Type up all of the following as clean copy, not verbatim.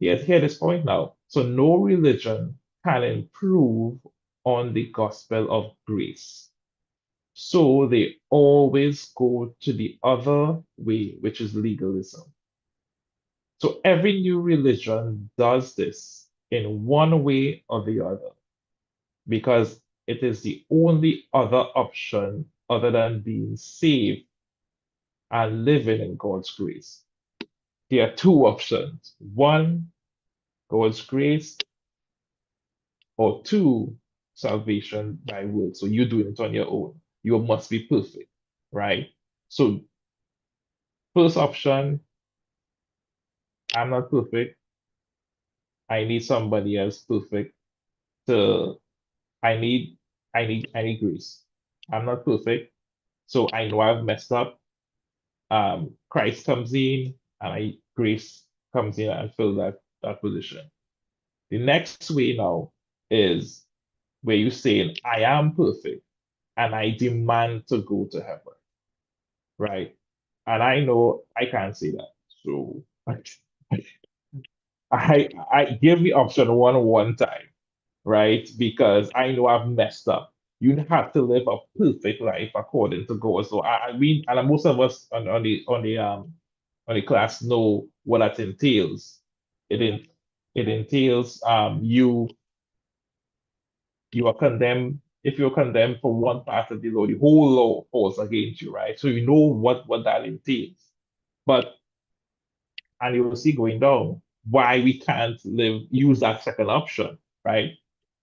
Yes, hear this point now. So no religion can improve on the gospel of grace. So they always go to the other way, which is legalism. So every new religion does this in one way or the other because it is the only other option other than being saved and living in God's grace. There are two options. One, God's grace, or two, salvation by works. So you're doing it on your own. You must be perfect, right? So first option, I'm not perfect. I need somebody else perfect to I need I need grace. I'm not perfect. So I know I've messed up. Christ comes in and grace comes in and fill that position. The next way now is where you're saying, I am perfect and I demand to go to heaven, right? And I know I can't say that. So I give me option one time, right? Because I know I've messed up. You have to live a perfect life according to God. So I mean, and most of us on the class know what that entails. It in, it entails you are condemned. If you're condemned for one part of the law, the whole law falls against you, right? So you know what that entails. But and you will see going down why we can't use that second option, right?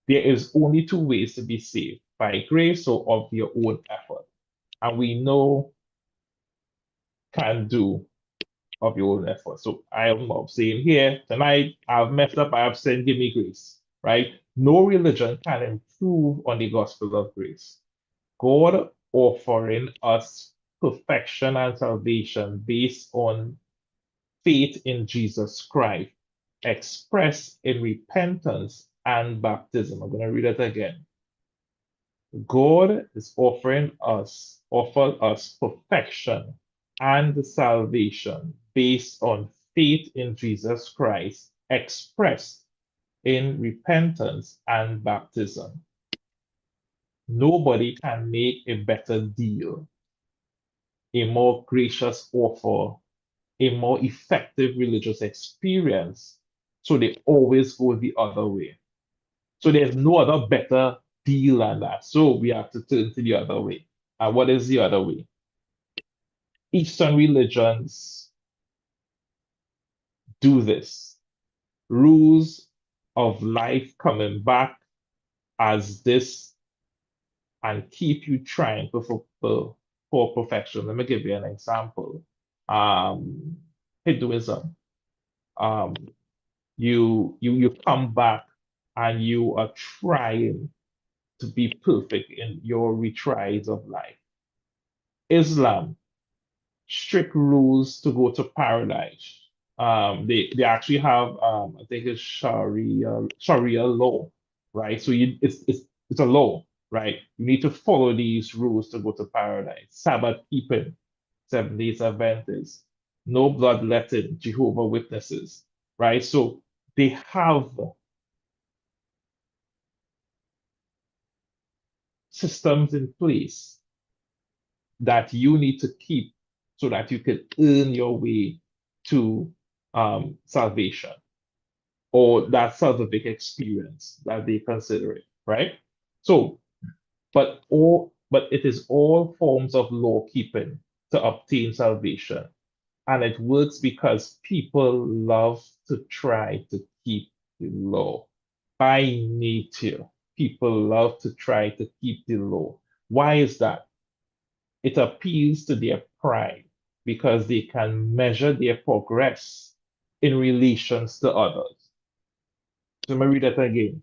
There is only two ways to be saved, by grace or of your own effort. And we know can do of your own effort. So I am not saying here tonight, I've messed up, I have sinned, give me grace, right? No religion can improve on the gospel of grace. God offering us perfection and salvation based on faith in Jesus Christ, expressed in repentance and baptism. I'm going to read it again. God is offer us perfection and salvation based on faith in Jesus Christ, expressed in repentance and baptism. Nobody can make a better deal, a more gracious offer, a more effective religious experience. So they always go the other way. So there's no other better deal than that. So we have to turn to the other way. And what is the other way? Eastern religions do this. Rules of life coming back as this and keep you trying for perfection. Let me give you an example. Um, Hinduism. Um, you come back and you are trying to be perfect in your retries of life. Islam, strict rules to go to paradise. They actually have I think it's Sharia law, right? So it's a law, right? You need to follow these rules to go to paradise. Sabbath keeping, 7 days Adventists, no bloodletting, Jehovah Witnesses, right? So they have systems in place that you need to keep so that you can earn your way to salvation or that salvific experience that they consider it, right? So, but it is all forms of law keeping to obtain salvation. And it works because people love to try to keep the law. By nature, people love to try to keep the law. Why is that? It appeals to their pride because they can measure their progress in relations to others. So let me read that again.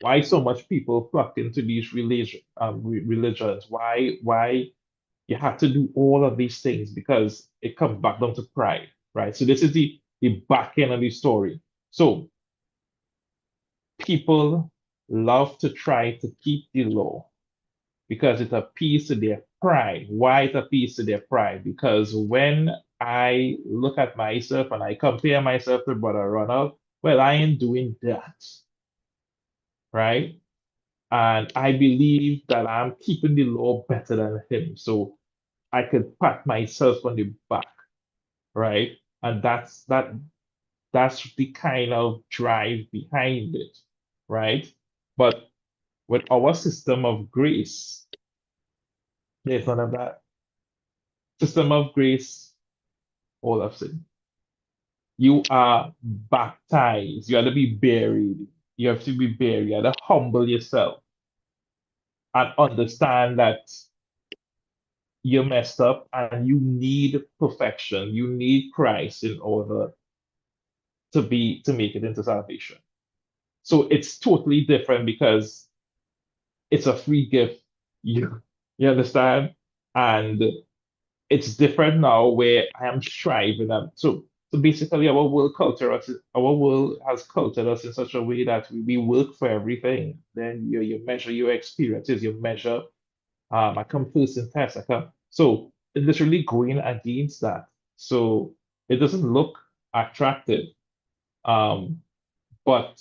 Why so much people flock into these religions? Why you have to do all of these things? Because it comes back down to pride, right? So this is the back end of the story. So people love to try to keep the law because it appeals to their pride. Why it appeals to their pride? Because when I look at myself and I compare myself to Brother Ronald, well, I ain't doing that, right? And I believe that I'm keeping the law better than him. So I could pat myself on the back, right? And that's the kind of drive behind it, right? But with our system of grace, there's none of that. System of grace, all of sin. You are baptized. You have to be buried. You have to be buried. You have to humble yourself and understand that you messed up and you need perfection. You need Christ in order to make it into salvation. So it's totally different because it's a free gift. You understand? And it's different now where I am striving. So basically our world has cultured us in such a way that we work for everything. Then you measure your experiences, you measure I come first in test. So it's literally going against that. So it doesn't look attractive. Um, but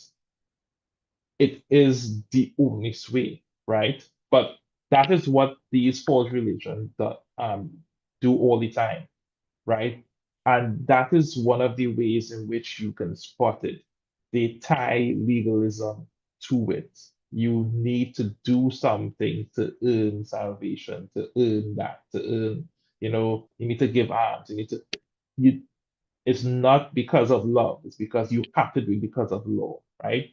it is the only way, right? But that is what these false religions do all the time, right? And that is one of the ways in which you can spot it. They tie legalism to it. You need to do something to earn salvation, to earn that, to earn, you need to give alms, you, it's not because of love, it's because you have to do it because of law, right?